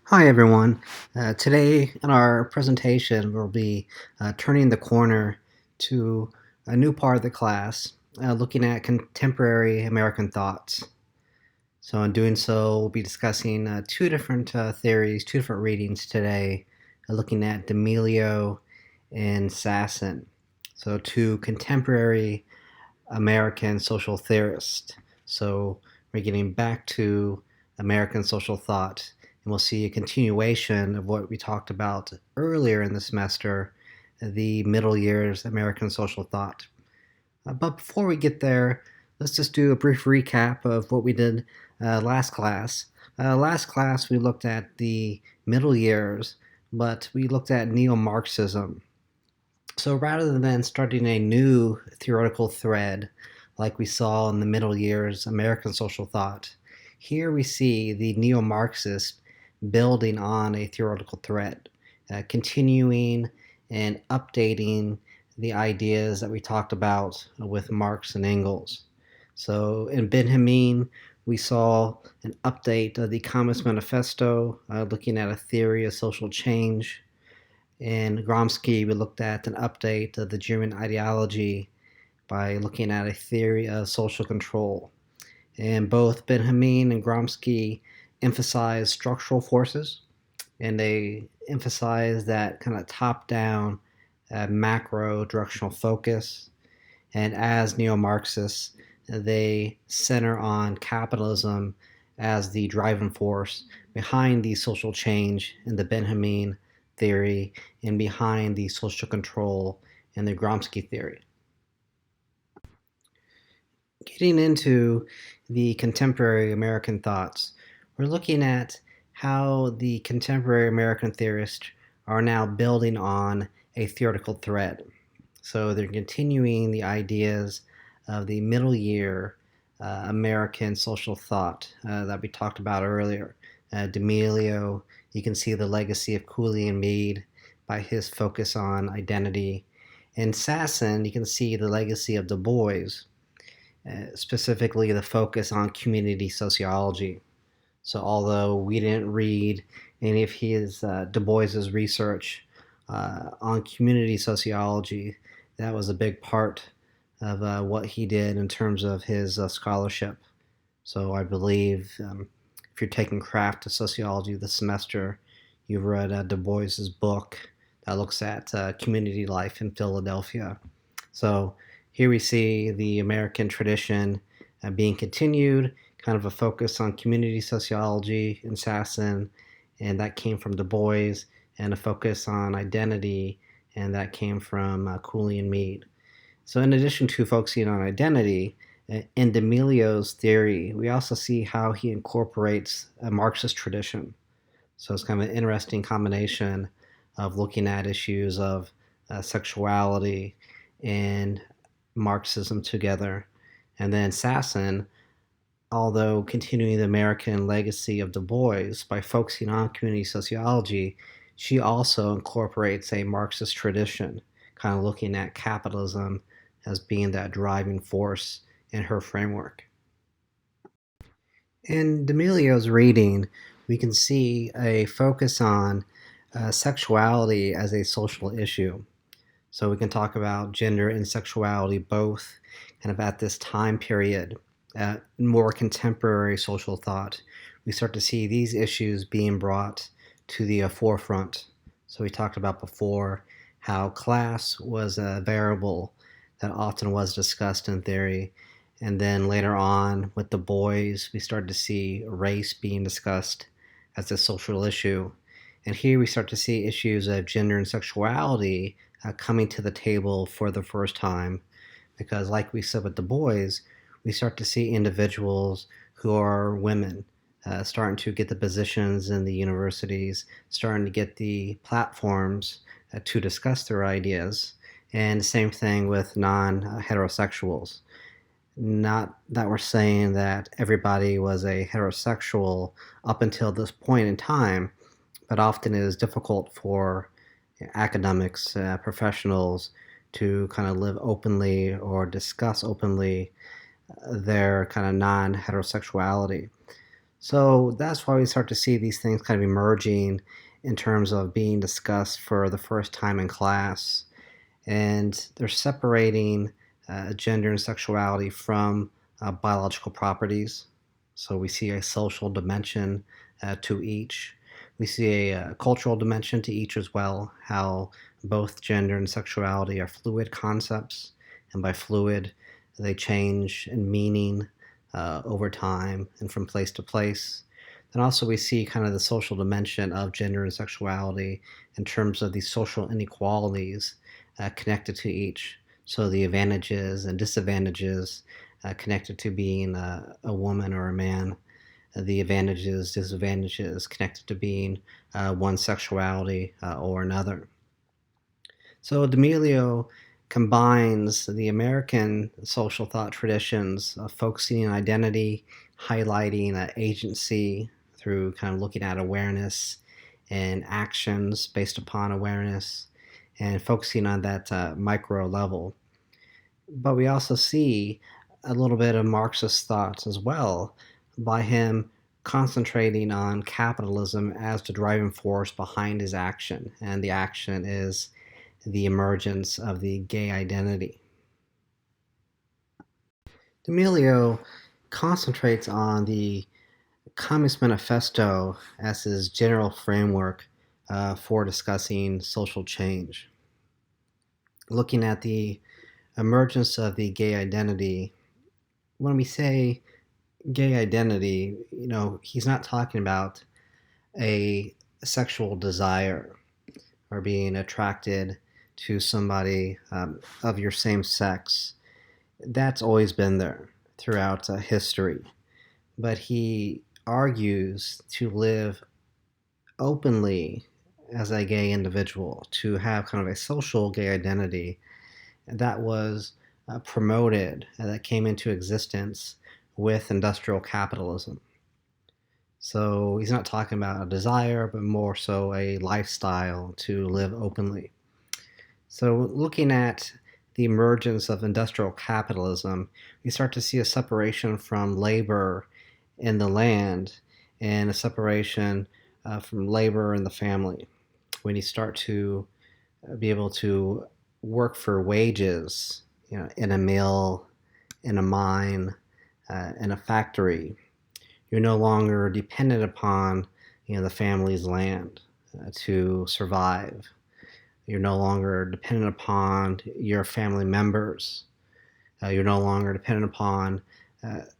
Hi, everyone. Today in our presentation, we'll be turning the corner to a new part of the class, looking at contemporary American thoughts. So, in doing so, we'll be discussing two different theories, two different readings today, looking at D'Amelio and Sassen. So, two contemporary American social theorists. So, we're getting back to American social thought, and we'll see a continuation of what we talked about earlier in the semester, the middle years American social thought. But before we get there, let's just do a brief recap of what we did last class. Last class, we looked at the middle years, but we looked at neo-Marxism. So rather than starting a new theoretical thread like we saw in the middle years American social thought, here we see the neo-Marxists building on a theoretical thread, continuing and updating the ideas that we talked about with Marx and Engels. So in Benjamin, we saw an update of the Communist Manifesto, looking at a theory of social change. In Gramsci, we looked at an update of the German ideology by looking at a theory of social control. And both Benjamin and Gramsci emphasize structural forces, and they emphasize that kind of top-down, macro directional focus. And as neo-Marxists, they center on capitalism as the driving force behind the social change in the Benjamin theory and behind the social control in the Gramsci theory. Getting into the contemporary American thoughts, we're looking at how the contemporary American theorists are now building on a theoretical thread. So they're continuing the ideas of the middle year American social thought that we talked about earlier. D'Amelio, you can see the legacy of Cooley and Mead by his focus on identity. In Sassen, you can see the legacy of Du Bois, specifically the focus on community sociology. So although we didn't read any of his Du Bois's research on community sociology, that was a big part of what he did in terms of his scholarship. So I believe if you're taking craft to sociology this semester, you've read Du Bois's book that looks at community life in Philadelphia. So here we see the American tradition being continued, kind of a focus on community sociology in Sassen, and that came from Du Bois, and a focus on identity, and that came from Cooley and Mead. So in addition to focusing on identity, in D'Amelio's theory, we also see how he incorporates a Marxist tradition. So it's kind of an interesting combination of looking at issues of sexuality and Marxism together. And then Sassen, although continuing the American legacy of Du Bois by focusing on community sociology, she also incorporates a Marxist tradition, kind of looking at capitalism as being that driving force in her framework. In D'Amelio's reading, we can see a focus on sexuality as a social issue. So we can talk about gender and sexuality both kind of at this time period, more contemporary social thought. We start to see these issues being brought to the forefront. So we talked about before how class was a variable that often was discussed in theory. And then later on with Du Bois, we started to see race being discussed as a social issue. And here we start to see issues of gender and sexuality coming to the table for the first time. Because like we said with Du Bois, we start to see individuals who are women starting to get the positions in the universities, starting to get the platforms to discuss their ideas. And same thing with non-heterosexuals. Not that we're saying that everybody was a heterosexual up until this point in time, but often it is difficult for academics, professionals to kind of live openly or discuss openly their kind of non-heterosexuality. So that's why we start to see these things kind of emerging in terms of being discussed for the first time in class. And they're separating gender and sexuality from biological properties. So we see a social dimension to each. We see a cultural dimension to each as well, how both gender and sexuality are fluid concepts. And by fluid, they change in meaning over time and from place to place. Then also we see kind of the social dimension of gender and sexuality in terms of these social inequalities connected to each. So the advantages and disadvantages connected to being a woman or a man, the advantages, disadvantages connected to being one sexuality or another. So D'Amelio combines the American social thought traditions of focusing on identity, highlighting agency through kind of looking at awareness and actions based upon awareness and focusing on that micro level. But we also see a little bit of Marxist thoughts as well by him concentrating on capitalism as the driving force behind his action. And the action is the emergence of the gay identity. D'Amelio concentrates on the Communist Manifesto as his general framework for discussing social change. Looking at the emergence of the gay identity, when we say gay identity, he's not talking about a sexual desire or being attracted to somebody of your same sex. That's always been there throughout history. But he argues to live openly as a gay individual, to have kind of a social gay identity that was promoted, that came into existence with industrial capitalism. So he's not talking about a desire, but more so a lifestyle to live openly. So looking at the emergence of industrial capitalism, we start to see a separation from labor in the land and a separation from labor in the family. When you start to be able to work for wages, in a mill, in a mine, in a factory, you're no longer dependent upon, the family's land to survive. You're no longer dependent upon your family members. You're no longer dependent upon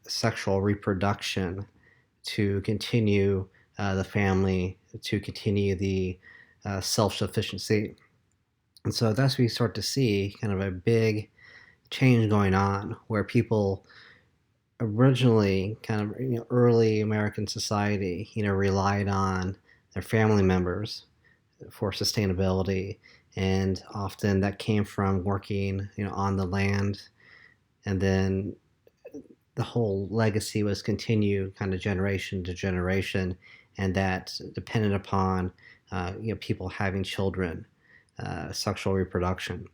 sexual reproduction to continue the family, to continue the self-sufficiency. And so that's where you start to see kind of a big change going on where people originally kind of early American society relied on their family members for sustainability, and often that came from working on the land, and then the whole legacy was continued kind of generation to generation, and that depended upon people having children, sexual reproduction.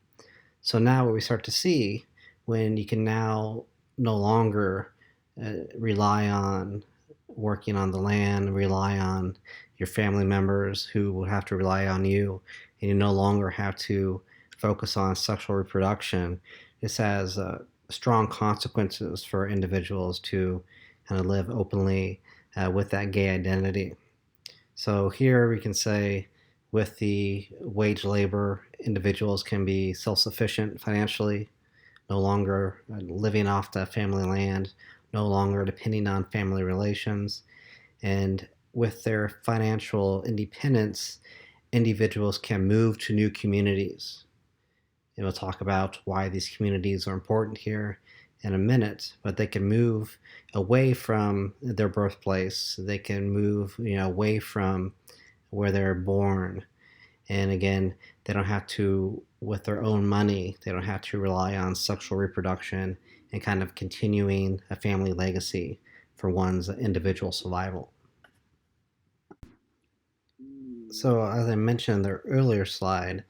So now what we start to see, when you can now no longer rely on working on the land, rely on your family members who will have to rely on you, and you no longer have to focus on sexual reproduction. This has strong consequences for individuals to kind of live openly with that gay identity. So here we can say with the wage labor, individuals can be self-sufficient financially, no longer living off the family land, no longer depending on family relations. And with their financial independence, individuals can move to new communities. And we'll talk about why these communities are important here in a minute, but they can move away from their birthplace. They can move, away from where they're born. And again, they don't have to, with their own money, they don't have to rely on sexual reproduction and kind of continuing a family legacy for one's individual survival. So, as I mentioned in the earlier slide,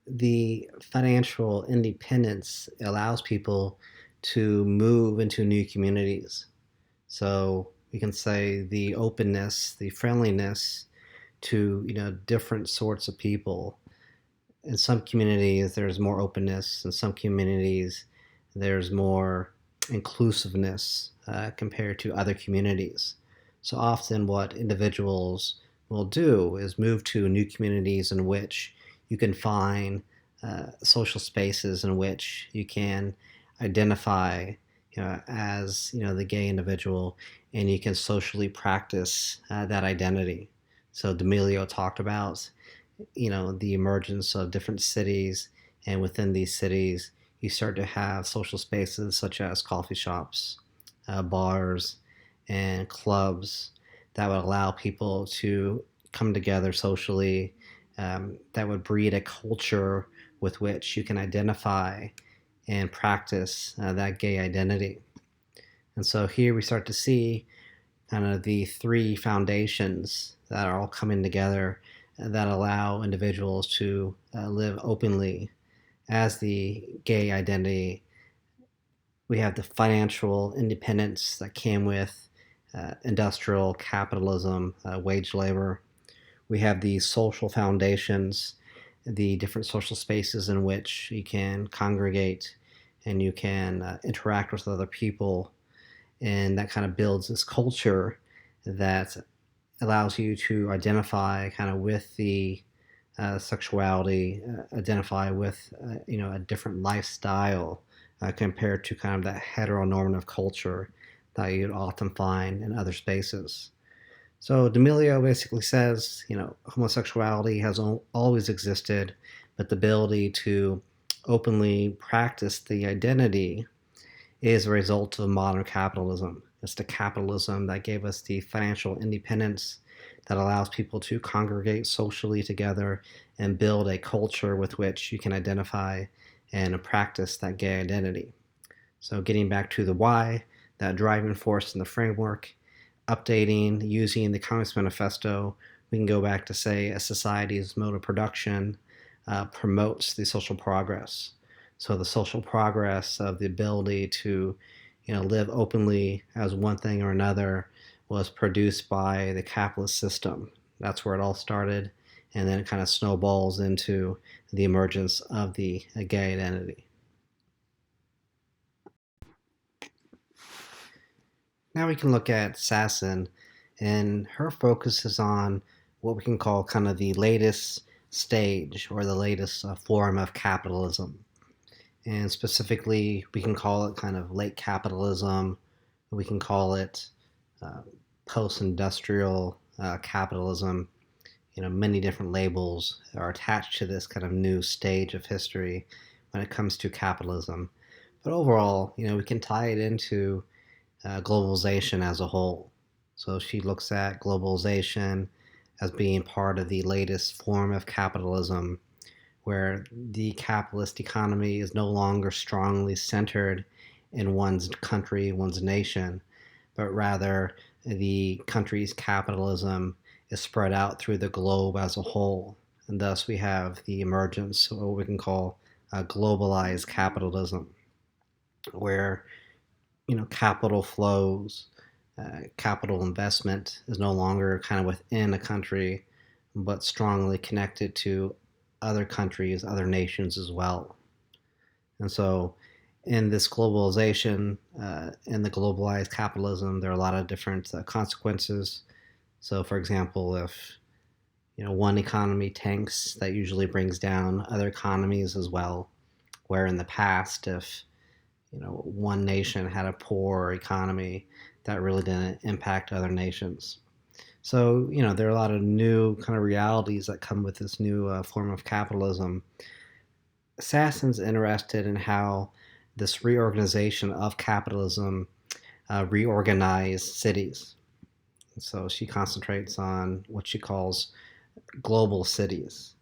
the financial independence allows people to move into new communities. So, we can say the openness, the friendliness to different sorts of people. In some communities, there's more openness. In some communities, there's more inclusiveness compared to other communities. So often, what individuals will do is move to new communities in which you can find social spaces in which you can identify, as the gay individual, and you can socially practice that identity. So D'Amelio talked about the emergence of different cities, and within these cities you start to have social spaces such as coffee shops, bars, and clubs that would allow people to come together socially, that would breed a culture with which you can identify and practice that gay identity. And so here we start to see kind of the three foundations that are all coming together that allow individuals to live openly as the gay identity. We have the financial independence that came with industrial capitalism, wage labor. We have the social foundations, the different social spaces in which you can congregate and you can interact with other people. And that kind of builds this culture that allows you to identify kind of with the sexuality, identify with a different lifestyle compared to kind of that heteronormative culture that you'd often find in other spaces. So D'Amelio basically says, homosexuality has always existed, but the ability to openly practice the identity is a result of modern capitalism. It's the capitalism that gave us the financial independence that allows people to congregate socially together and build a culture with which you can identify and practice that gay identity. So getting back to the why, that driving force in the framework, updating, using the Communist Manifesto, we can go back to say a society's mode of production promotes the social progress. So the social progress of the ability to, live openly as one thing or another was produced by the capitalist system. That's where it all started, and then it kind of snowballs into the emergence of the gay identity. Now we can look at Sassen, and her focus is on what we can call kind of the latest stage or the latest form of capitalism. And specifically, we can call it kind of late capitalism. We can call it uh, post-industrial capitalism. Many different labels are attached to this kind of new stage of history when it comes to capitalism. But overall, we can tie it into globalization as a whole. So she looks at globalization as being part of the latest form of capitalism, where the capitalist economy is no longer strongly centered in one's country, one's nation, but rather the country's capitalism is spread out through the globe as a whole. And thus we have the emergence of what we can call globalized capitalism, where capital flows, capital investment is no longer kind of within a country, but strongly connected to other countries, other nations as well. And so, in this globalization, in the globalized capitalism, there are a lot of different consequences. So, for example, if one economy tanks, that usually brings down other economies as well. Where in the past, if one nation had a poor economy, that really didn't impact other nations. So, there are a lot of new kind of realities that come with this new form of capitalism. Sassen's interested in how this reorganization of capitalism reorganized cities. So she concentrates on what she calls global cities.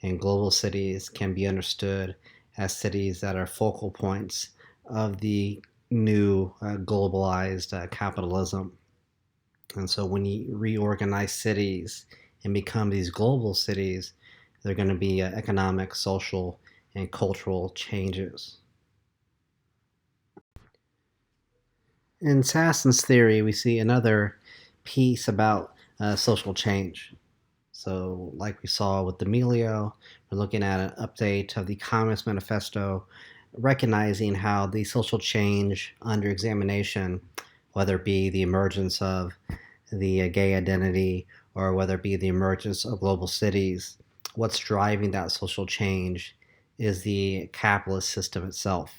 And global cities can be understood as cities that are focal points of the new globalized capitalism. And so when you reorganize cities and become these global cities, there are going to be economic, social, and cultural changes. In Sassen's theory, we see another piece about social change. So, like we saw with D'Amelio, we're looking at an update of the Communist Manifesto, recognizing how the social change under examination, whether it be the emergence of the gay identity or whether it be the emergence of global cities, what's driving that social change is the capitalist system itself.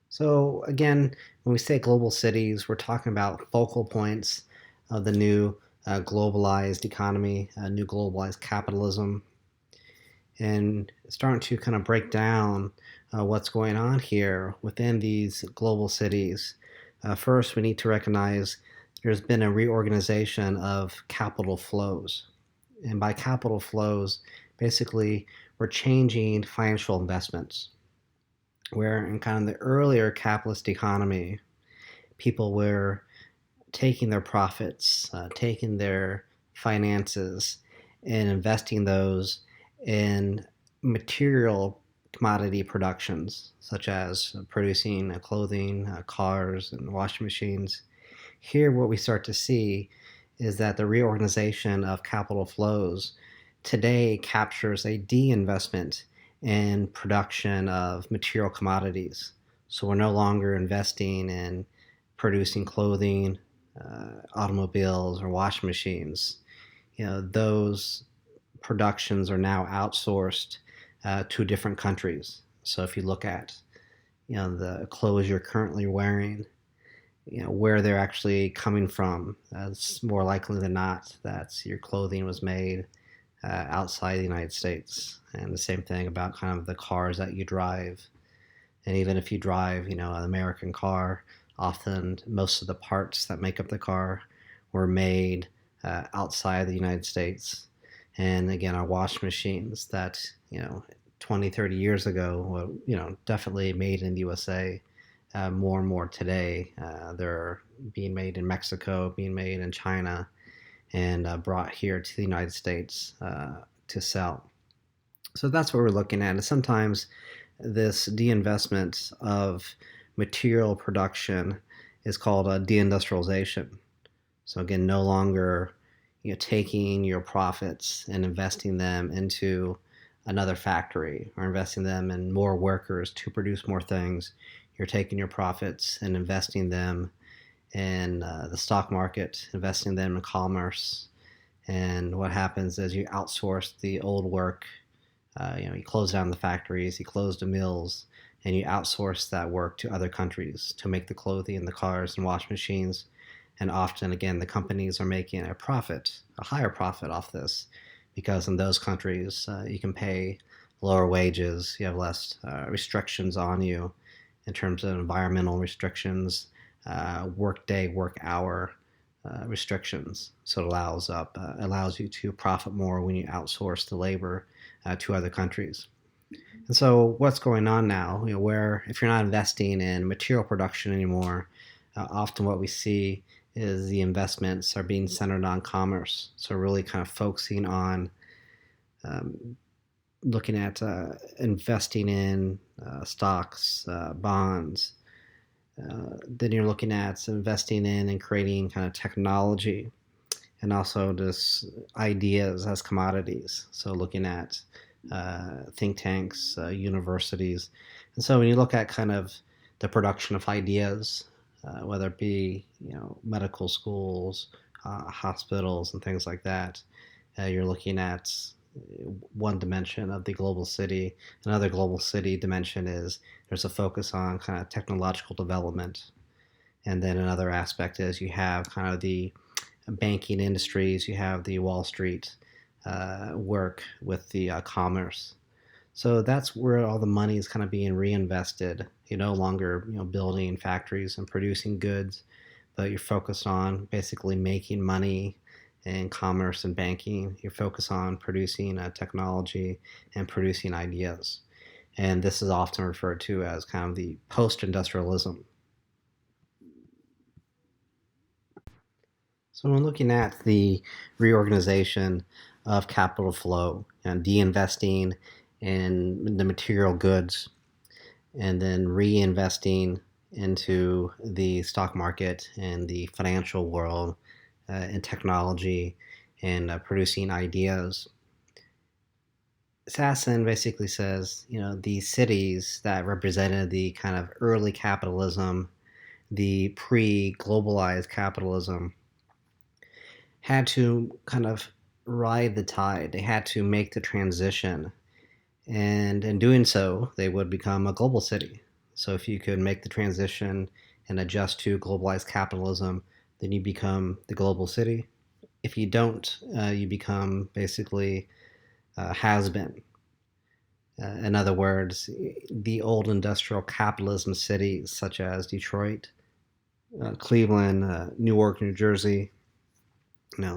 So, again, when we say global cities, we're talking about focal points of the new globalized economy, new globalized capitalism, and starting to kind of break down what's going on here within these global cities. First, we need to recognize there's been a reorganization of capital flows. And by capital flows, basically, we're changing financial investments. Where in kind of the earlier capitalist economy, people were taking their profits, taking their finances, and investing those in material commodity productions, such as producing clothing, cars, and washing machines. Here, what we start to see is that the reorganization of capital flows today captures a de-investment in production of material commodities. So we're no longer investing in producing clothing, automobiles, or washing machines. Those productions are now outsourced to different countries. So if you look at the clothes you're currently wearing, where they're actually coming from. It's more likely than not that your clothing was made outside the United States. And the same thing about kind of the cars that you drive. And even if you drive, an American car, often most of the parts that make up the car were made outside the United States. And again, our washing machines that, 20, 30 years ago, were, definitely made in the USA. More and more today, they're being made in Mexico, being made in China, and brought here to the United States to sell. So that's what we're looking at. And sometimes this deinvestment of material production is called a deindustrialization. So again, no longer taking your profits and investing them into another factory or investing them in more workers to produce more things. You're taking your profits and investing them in the stock market, investing them in commerce. And what happens is you outsource the old work. You close down the factories, you close the mills, and you outsource that work to other countries to make the clothing and the cars and wash machines. And often, again, the companies are making a profit, a higher profit off this, because in those countries you can pay lower wages, you have less restrictions on you in terms of environmental restrictions, work day, work hour restrictions. So it allows you to profit more when you outsource the labor to other countries. And so what's going on now, where if you're not investing in material production anymore, often what we see is the investments are being centered on commerce. So really kind of focusing on looking at investing in stocks, bonds. Then you're looking at investing in and creating kind of technology and also just ideas as commodities. So looking at think tanks, universities. And so when you look at kind of the production of ideas, whether it be medical schools, hospitals, and things like that, you're looking at one dimension of the global city. Another global city dimension is there's a focus on kind of technological development. And then another aspect is you have kind of the banking industries, you have the Wall Street work with the commerce. So that's where all the money is kind of being reinvested. You're no longer building factories and producing goods, but you're focused on basically making money in commerce and banking. You're focused on producing technology and producing ideas. And this is often referred to as kind of the post-industrialism. So when looking at the reorganization of capital flow and de-investing in the material goods and then reinvesting into the stock market and the financial world, in technology and producing ideas. Sassen basically says, these cities that represented the kind of early capitalism, the pre-globalized capitalism, had to kind of ride the tide. They had to make the transition. And in doing so, they would become a global city. So if you could make the transition and adjust to globalized capitalism, then you become the global city. If you don't, you become basically has been. In other words, the old industrial capitalism cities such as Detroit, Cleveland, Newark, New Jersey,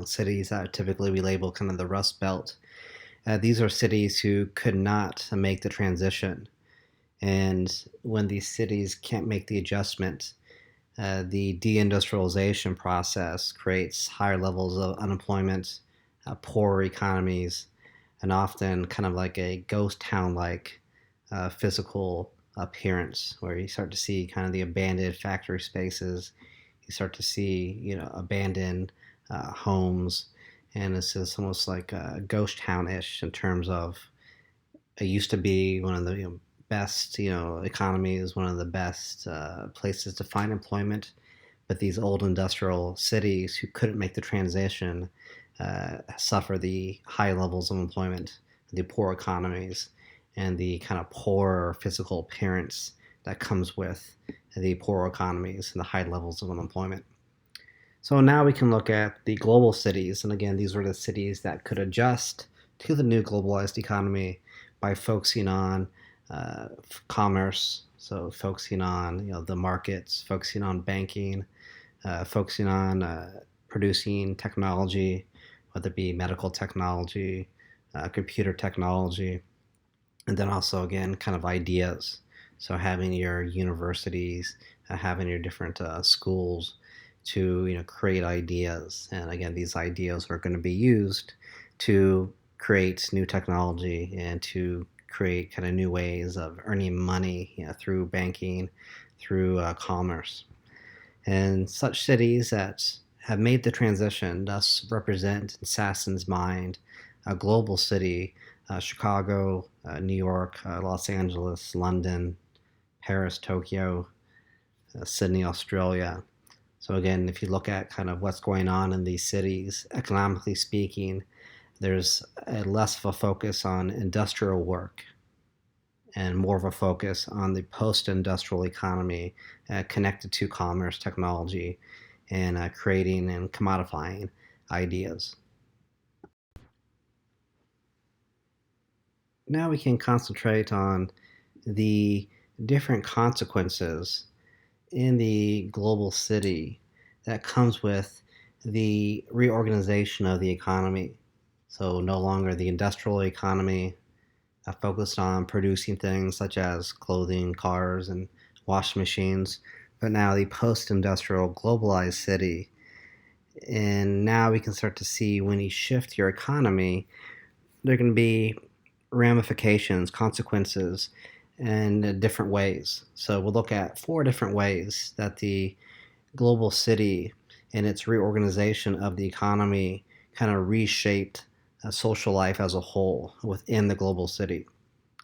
cities that typically we label kind of the Rust Belt. These are cities who could not make the transition. And when these cities can't make the adjustment, the deindustrialization process creates higher levels of unemployment, poorer economies, and often kind of like a ghost town like physical appearance, where you start to see kind of the abandoned factory spaces. You start to see, abandoned homes, and it's just almost like ghost town-ish in terms of it used to be one of the best economies, one of the best places to find employment, but these old industrial cities who couldn't make the transition suffer the high levels of employment, the poor economies, and the kind of poor physical appearance that comes with the poor economies and the high levels of unemployment. So now we can look at the global cities, and again, these were the cities that could adjust to the new globalized economy by focusing on commerce, so focusing on the markets, focusing on banking, focusing on producing technology, whether it be medical technology, computer technology, and then also again kind of ideas. So having your universities, having your different schools to create ideas, and again these ideas are going to be used to create new technology and to create kind of new ways of earning money through banking, through commerce. And such cities that have made the transition thus represent in Sassen's mind a global city: Chicago, New York, Los Angeles, London, Paris, Tokyo, Sydney, Australia. So again, if you look at kind of what's going on in these cities, economically speaking, there's less of a focus on industrial work and more of a focus on the post-industrial economy connected to commerce, technology, and creating and commodifying ideas. Now we can concentrate on the different consequences in the global city that comes with the reorganization of the economy. So no longer the industrial economy focused on producing things such as clothing, cars, and washing machines, but now the post-industrial globalized city. And now we can start to see when you shift your economy, there can be ramifications, consequences in different ways. So we'll look at 4 different ways that the global city and its reorganization of the economy kind of reshaped social life as a whole within the global city.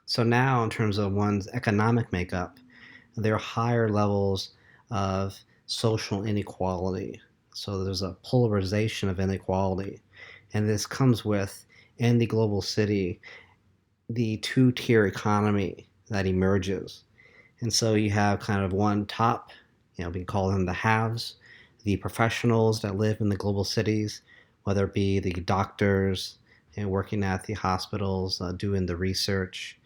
So now in terms of one's economic makeup, there are higher levels of social inequality. So there's a polarization of inequality. And this comes with, in the global city, the 2-tier economy that emerges. And so you have kind of one top, we call them the haves, the professionals that live in the global cities, whether it be the doctors working at the hospitals, doing the research,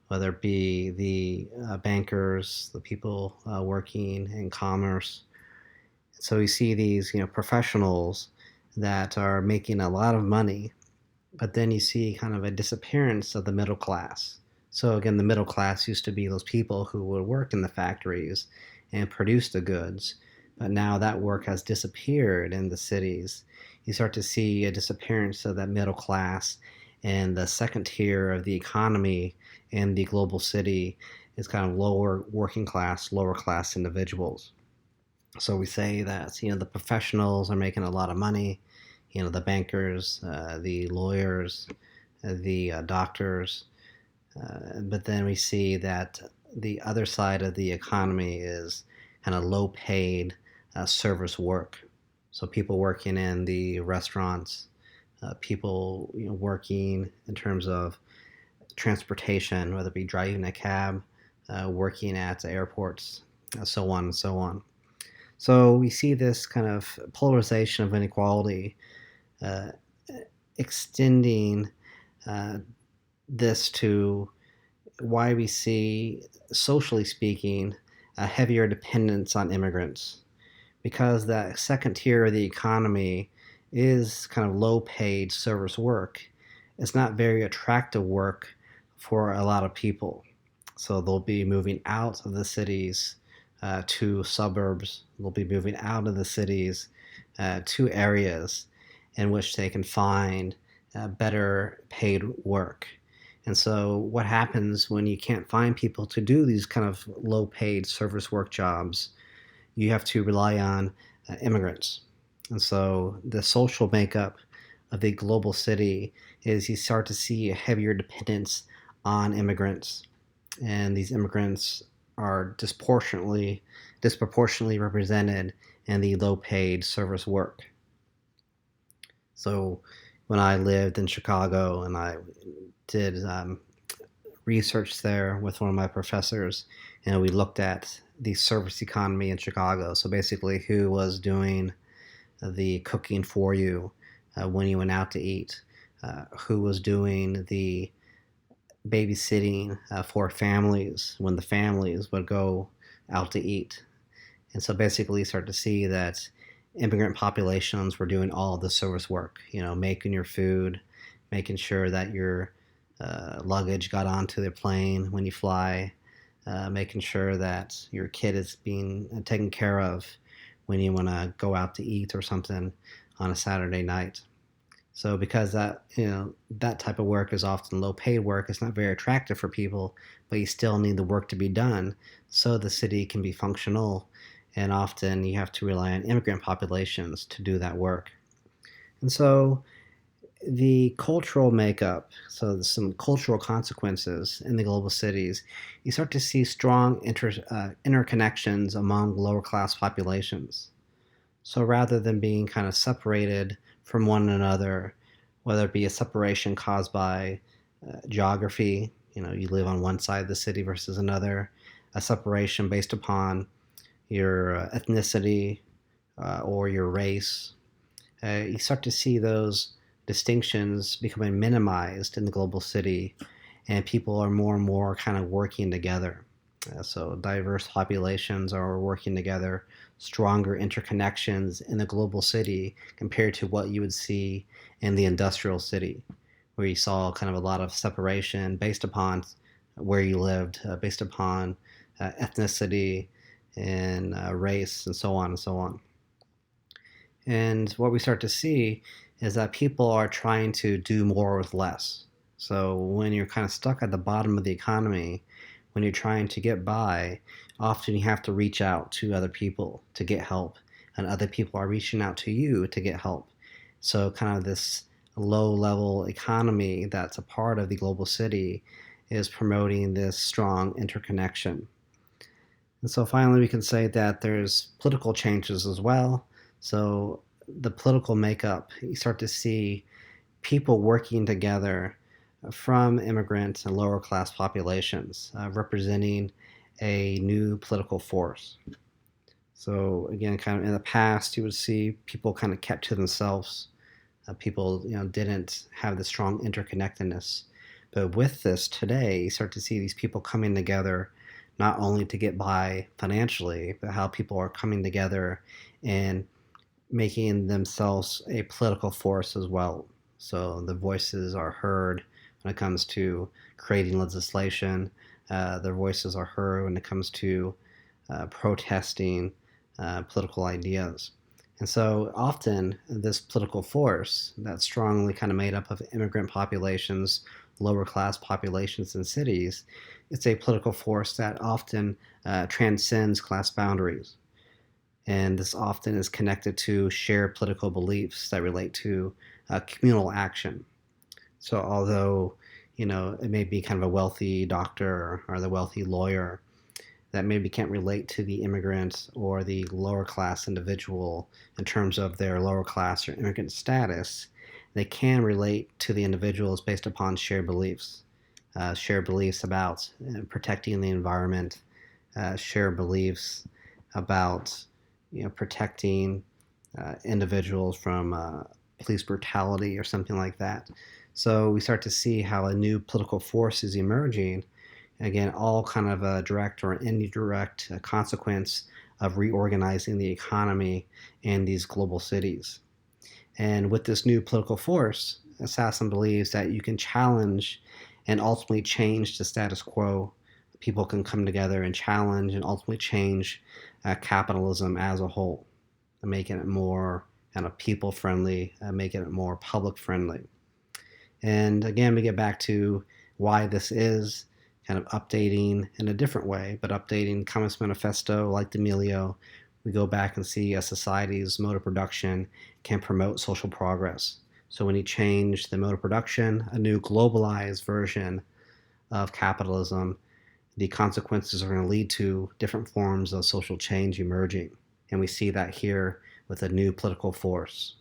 whether it be the bankers, the people working in commerce. So you see these professionals that are making a lot of money, but then you see kind of a disappearance of the middle class. So again, the middle class used to be those people who would work in the factories and produce the goods, but now that work has disappeared in the cities. You start to see a disappearance of that middle class, and the second tier of the economy in the global city is kind of lower working class, lower class individuals. So we say that the professionals are making a lot of money, the bankers, the lawyers, the doctors, but then we see that the other side of the economy is kind of low paid service work. So people working in the restaurants, people working in terms of transportation, whether it be driving a cab, working at airports, so on and so on. So we see this kind of polarization of inequality uh, extending uh, this to why we see, socially speaking, a heavier dependence on immigrants, because that second tier of the economy is kind of low paid service work. It's not very attractive work for a lot of people. So they'll be moving out of the cities to suburbs, they'll be moving out of the cities to areas in which they can find better paid work. And so, what happens when you can't find people to do these kind of low paid service work jobs? You have to rely on immigrants. And so the social makeup of the global city is you start to see a heavier dependence on immigrants. And these immigrants are disproportionately represented in the low paid service work. So when I lived in Chicago and I did research there with one of my professors, and we looked at the service economy in Chicago. So basically, who was doing the cooking for you when you went out to eat, who was doing the babysitting for families when the families would go out to eat. And so basically, you start to see that immigrant populations were doing all of the service work, making your food, making sure that your luggage got onto the plane when you fly, making sure that your kid is being taken care of when you want to go out to eat or something on a Saturday night. So because that type of work is often low paid work, it's not very attractive for people, but you still need the work to be done so the city can be functional. And often you have to rely on immigrant populations to do that work. And so the cultural makeup, so some cultural consequences in the global cities, you start to see strong interconnections among lower class populations. So rather than being kind of separated from one another, whether it be a separation caused by geography, you live on one side of the city versus another, a separation based upon your ethnicity or your race, you start to see those distinctions becoming minimized in the global city, and people are more and more kind of working together. So diverse populations are working together, stronger interconnections in the global city compared to what you would see in the industrial city, where you saw kind of a lot of separation based upon where you lived, based upon ethnicity and race, and so on and so on. And what we start to see is that people are trying to do more with less. So when you're kind of stuck at the bottom of the economy, when you're trying to get by, often you have to reach out to other people to get help, and other people are reaching out to you to get help. So kind of this low level economy that's a part of the global city is promoting this strong interconnection. And so finally, we can say that there's political changes as well. So the political makeup, you start to see people working together from immigrant and lower class populations, representing a new political force. So again, kind of in the past, you would see people kind of kept to themselves. People, didn't have the strong interconnectedness. But with this today, you start to see these people coming together, not only to get by financially, but how people are coming together and making themselves a political force as well. So the voices are heard when it comes to creating legislation. Their voices are heard when it comes to protesting political ideas. And so often this political force that's strongly kind of made up of immigrant populations, lower class populations in cities, it's a political force that often transcends class boundaries. And this often is connected to shared political beliefs that relate to communal action. So although, it may be kind of a wealthy doctor or the wealthy lawyer that maybe can't relate to the immigrant or the lower class individual in terms of their lower class or immigrant status, they can relate to the individuals based upon shared beliefs about protecting the environment, shared beliefs about protecting individuals from police brutality or something like that. So we start to see how a new political force is emerging. Again, all kind of a direct or indirect consequence of reorganizing the economy in these global cities. And with this new political force, Sassen believes that you can challenge and ultimately change the status quo. People can come together and challenge and ultimately change capitalism as a whole, making it more kind of people friendly, making it more public friendly. And again, we get back to why this is kind of updating in a different way, but updating Communist Manifesto like D'Amelio. We go back and see a society's mode of production can promote social progress. So when you change the mode of production, a new globalized version of capitalism, the consequences are going to lead to different forms of social change emerging. And we see that here with a new political force.